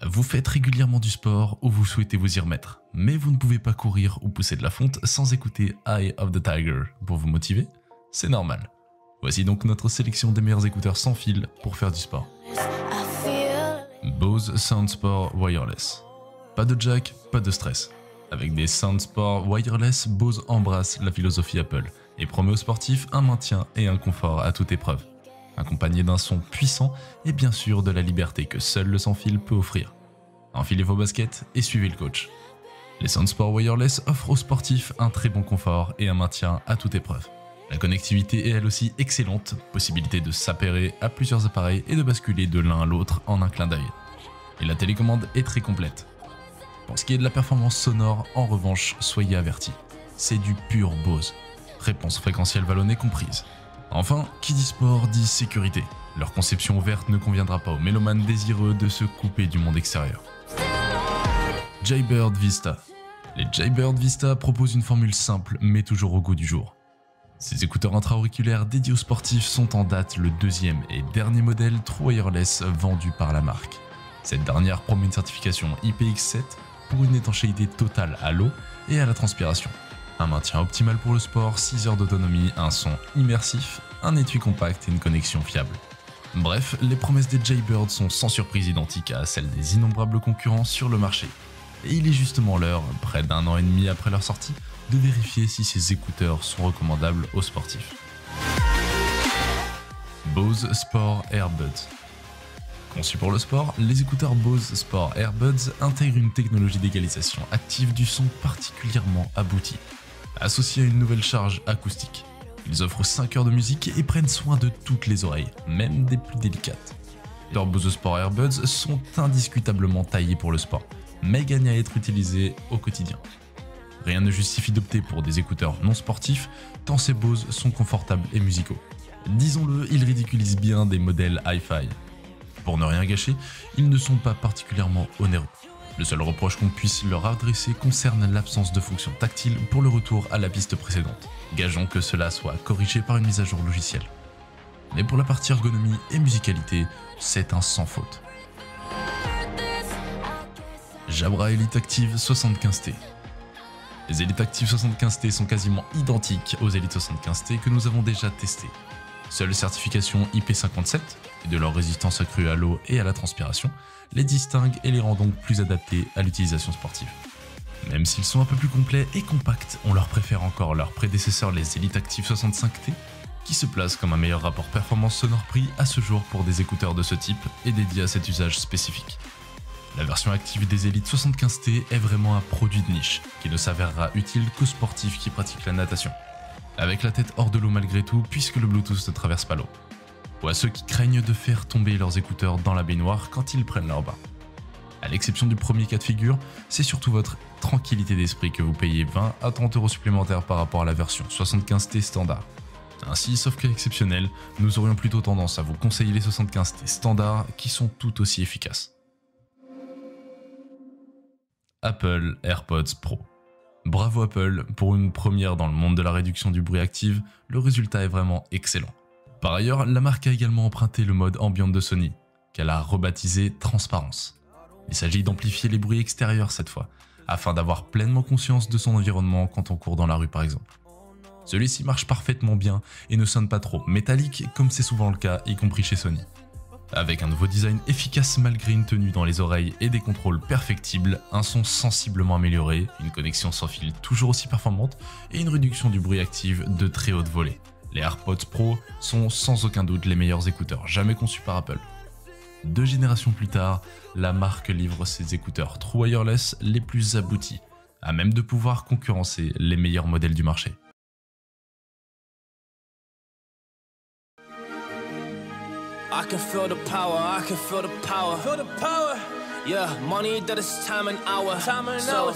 Vous faites régulièrement du sport ou vous souhaitez vous y remettre, mais vous ne pouvez pas courir ou pousser de la fonte sans écouter Eye of the Tiger pour vous motiver? C'est normal. Voici donc notre sélection des meilleurs écouteurs sans fil pour faire du sport. Bose SoundSport Wireless. Pas de jack, pas de stress. Avec des SoundSport Wireless, Bose embrasse la philosophie Apple et promet aux sportifs un maintien et un confort à toute épreuve, accompagné d'un son puissant et bien sûr de la liberté que seul le sans-fil peut offrir. Enfilez vos baskets et suivez le coach. Les SoundSport Wireless offrent aux sportifs un très bon confort et un maintien à toute épreuve. La connectivité est elle aussi excellente, possibilité de s'appairer à plusieurs appareils et de basculer de l'un à l'autre en un clin d'œil. Et la télécommande est très complète. Pour ce qui est de la performance sonore, en revanche, soyez avertis. C'est du pur Bose. Réponse fréquentielle vallonnée comprise. Enfin, qui dit sport dit sécurité. Leur conception ouverte ne conviendra pas aux mélomanes désireux de se couper du monde extérieur. Jaybird Vista. Les Jaybird Vista proposent une formule simple mais toujours au goût du jour. Ces écouteurs intra-auriculaires dédiés aux sportifs sont en date le deuxième et dernier modèle True Wireless vendu par la marque. Cette dernière promet une certification IPX7 pour une étanchéité totale à l'eau et à la transpiration. Un maintien optimal pour le sport, 6 heures d'autonomie, un son immersif, un étui compact et une connexion fiable. Bref, les promesses des Jaybird sont sans surprise identiques à celles des innombrables concurrents sur le marché. Et il est justement l'heure, près d'1 an et demi après leur sortie, de vérifier si ces écouteurs sont recommandables aux sportifs. Bose Sport Airbuds. Conçus pour le sport, les écouteurs Bose Sport Airbuds intègrent une technologie d'égalisation active du son particulièrement aboutie, associée à une nouvelle charge acoustique. Ils offrent 5 heures de musique et prennent soin de toutes les oreilles, même des plus délicates. Leurs Bose Sport Airbuds sont indiscutablement taillés pour le sport, mais gagnent à être utilisés au quotidien. Rien ne justifie d'opter pour des écouteurs non sportifs, tant ces Bose sont confortables et musicaux. Disons-le, ils ridiculisent bien des modèles hi-fi. Pour ne rien gâcher, ils ne sont pas particulièrement onéreux. Le seul reproche qu'on puisse leur adresser concerne l'absence de fonction tactile pour le retour à la piste précédente. Gageons que cela soit corrigé par une mise à jour logicielle. Mais pour la partie ergonomie et musicalité, c'est un sans faute. Jabra Elite Active 75T. Les Elite Active 75T sont quasiment identiques aux Elite 75T que nous avons déjà testés. Seule certification IP57 et de leur résistance accrue à l'eau et à la transpiration les distingue et les rend donc plus adaptés à l'utilisation sportive. Même s'ils sont un peu plus complets et compacts, on leur préfère encore leurs prédécesseurs les Elite Active 65T, qui se placent comme un meilleur rapport performance sonore-prix à ce jour pour des écouteurs de ce type et dédiés à cet usage spécifique. La version active des Elite 75T est vraiment un produit de niche, qui ne s'avérera utile qu'aux sportifs qui pratiquent la natation, avec la tête hors de l'eau malgré tout puisque le Bluetooth ne traverse pas l'eau, ou à ceux qui craignent de faire tomber leurs écouteurs dans la baignoire quand ils prennent leur bain. À l'exception du premier cas de figure, c'est surtout votre tranquillité d'esprit que vous payez 20 à 30 € supplémentaires par rapport à la version 75T standard. Ainsi, sauf cas exceptionnel, nous aurions plutôt tendance à vous conseiller les 75T standards qui sont tout aussi efficaces. Apple AirPods Pro. Bravo Apple, pour une première dans le monde de la réduction du bruit active, le résultat est vraiment excellent. Par ailleurs, la marque a également emprunté le mode ambiant de Sony, qu'elle a rebaptisé Transparence. Il s'agit d'amplifier les bruits extérieurs cette fois, afin d'avoir pleinement conscience de son environnement quand on court dans la rue par exemple. Celui-ci marche parfaitement bien et ne sonne pas trop métallique comme c'est souvent le cas, y compris chez Sony. Avec un nouveau design efficace malgré une tenue dans les oreilles et des contrôles perfectibles, un son sensiblement amélioré, une connexion sans fil toujours aussi performante et une réduction du bruit active de très haute volée. Les AirPods Pro sont sans aucun doute les meilleurs écouteurs jamais conçus par Apple. 2 générations plus tard, la marque livre ses écouteurs True Wireless les plus aboutis, à même de pouvoir concurrencer les meilleurs modèles du marché. I can feel the power, I can feel the power. Feel the power. Yeah, money that is time and hour. Time and hours.